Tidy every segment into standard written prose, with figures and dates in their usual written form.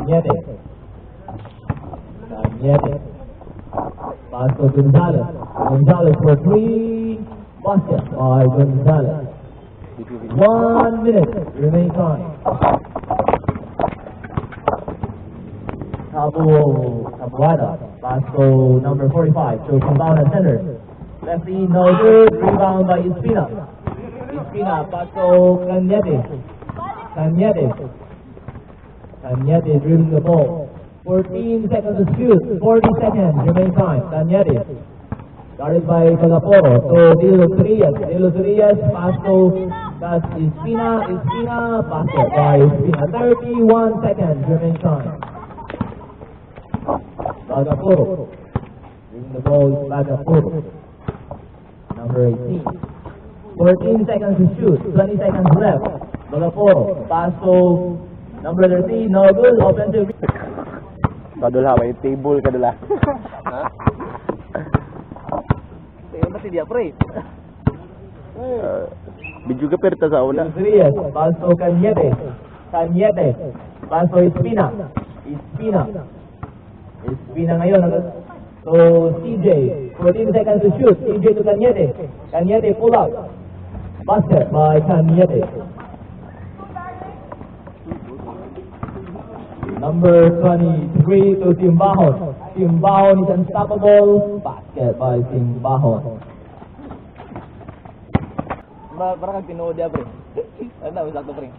Cañete. Cañete. Pass to Gonzalez. Gonzalez for 3. Basket by Gonzalez. 1 minute remaining time. Tabuada. Pass to number 45. To Kumbana center. Lefty, no good. Rebound by Espina. Espina, pass to Cañete. Cañete. Cañete dribbling the ball. 14 seconds to shoot. 40 seconds remaining time. Cañete. Guarded by Tagaporo. So Dilo Trias. Pass to Espina. Espina. Basket by Espina. 31 seconds remaining time. Tagaporo. Dribbling the ball is Tagaporo. Number 18. 14 seconds to shoot. 20 seconds left. Tagaporo. Pass to number 13. No good. Offensive. Kadula, may table kadula. Ha? Tayo ba si dia, pre? Bidyo ka perta sa una. Trias. Pass to Cañete. Cañete. Pass to Espina. Espina. Espina ngayon. So CJ. 14 seconds to shoot. CJ to Cañete. Cañete pull up. Basket by Cañete. Number 23 to Timbahon. Timbahon is unstoppable. Basket by Timbahon. Parang kang tinuod dia, pre. Ano, sakto, pre.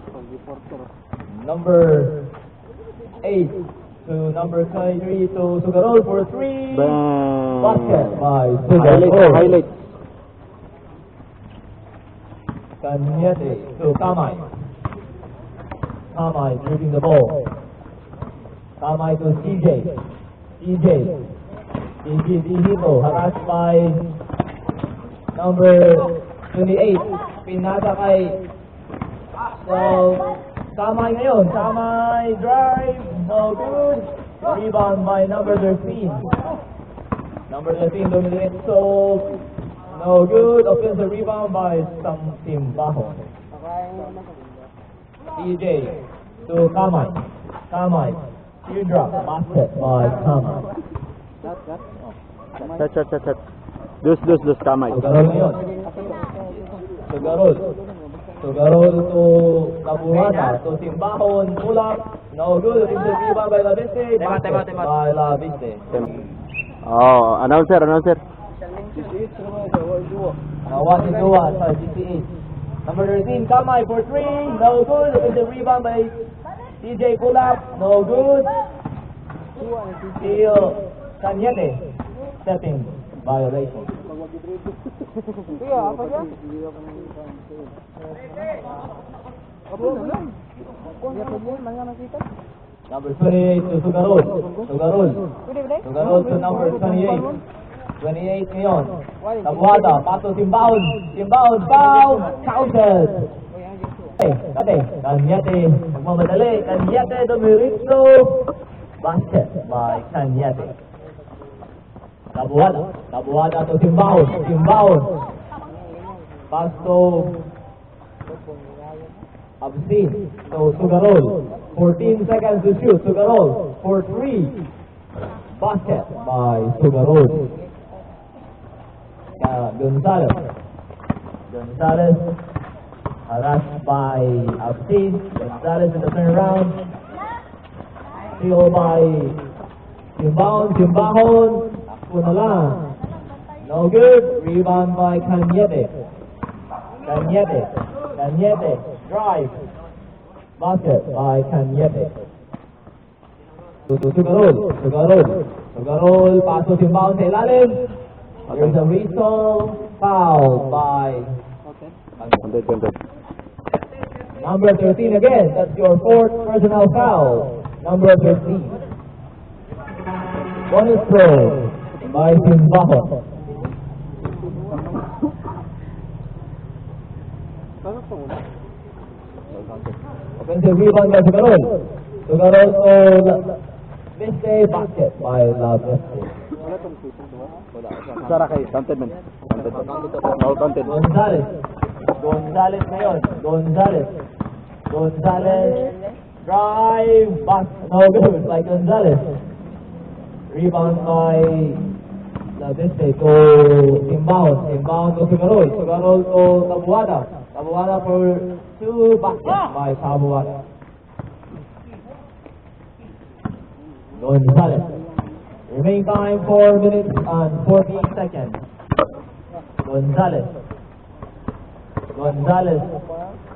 Number 8 to number 23 to Sugarol for 3. Bang! Basket by Sugarol. Highlight. Cañete to Kamay. Kamay dribbling the ball. Kamay to CJ. CJ Dihito harassed by number 28. Pinasa kay so Kamay ngayon. Kamay drive. No good. Rebound by number 13. Number 13 dominates. So no good. Offensive rebound by Timbahon. CJ to Kamay. Kamay. Teardrop. Basket by Kamay. Chat. Dus, kamay. Sugarol ngayon. Sugarol to Tabuada. To Timbahon. Pull up. No good. Offensive rebound by Labiste. Basket by Labiste. Oh, announcer. Nawat Dua sa GCH. Number 13, Kamay for 3. No good. Offensive rebound by CJ pull up. No good. Steal Cañete. Stepping violation. Iya, apa dia? Number 28 to Sugarol. Sugarol to number 28. 28 ngayon. Tabuada. Pato Timbahon. Timbahon foul. Counted. Cañete. Magmamadali. Cañete Domiritso. Basket by Cañete. Tabuada to Timbahon. Pass to Absin. So Sugarol. 14 seconds to shoot. Sugarol for 3. Basket by Sugarol. Gonzalez harassed by Absin. Gonzalez in the turnaround. Steal by Timbahon. Ako na lang. No good. Rebound by Cañete. Drive. Basket by Cañete. Sugarol. Paso Timbahon sa ilalim. There's a whistle. Foul by number 13 again. That's your 4th personal foul. Number 13. Bonus throw by Timbahon. Offensive rebound by Sugarol. Sugarol to Viste. Basket by La Viste. Sara kay counted man. All counted. Gonzalez ngayon. Gonzalez. Drive, back, no good by Gonzalez. Rebound by Laviste to inbound to Sugarol. Sugarol to Tabuada. Tabuada for 2 baskets by Tabuada. Gonzalez. Remaining time 4 minutes and 14 seconds. Gonzalez. Gonzalez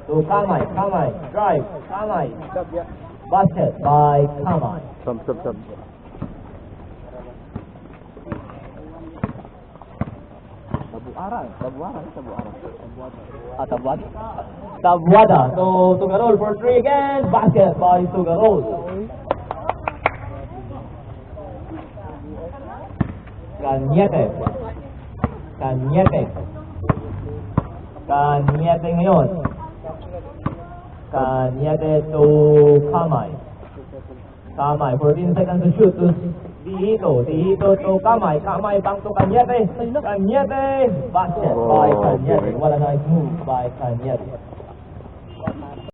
to Kamay. Kamay. Drive. Kamay. Basket by Kamay. Sub. Tabuada. Tabuada to Sugarol for 3 again. Basket by Sugarol. Cañete. Cañete ngayon. Cañete to Kamay. Kamay, 14 seconds to shoot to Dihito. Dihito to Kamay. Kamay back to Cañete. Cañete. Basket by Cañete. What a nice move by Cañete.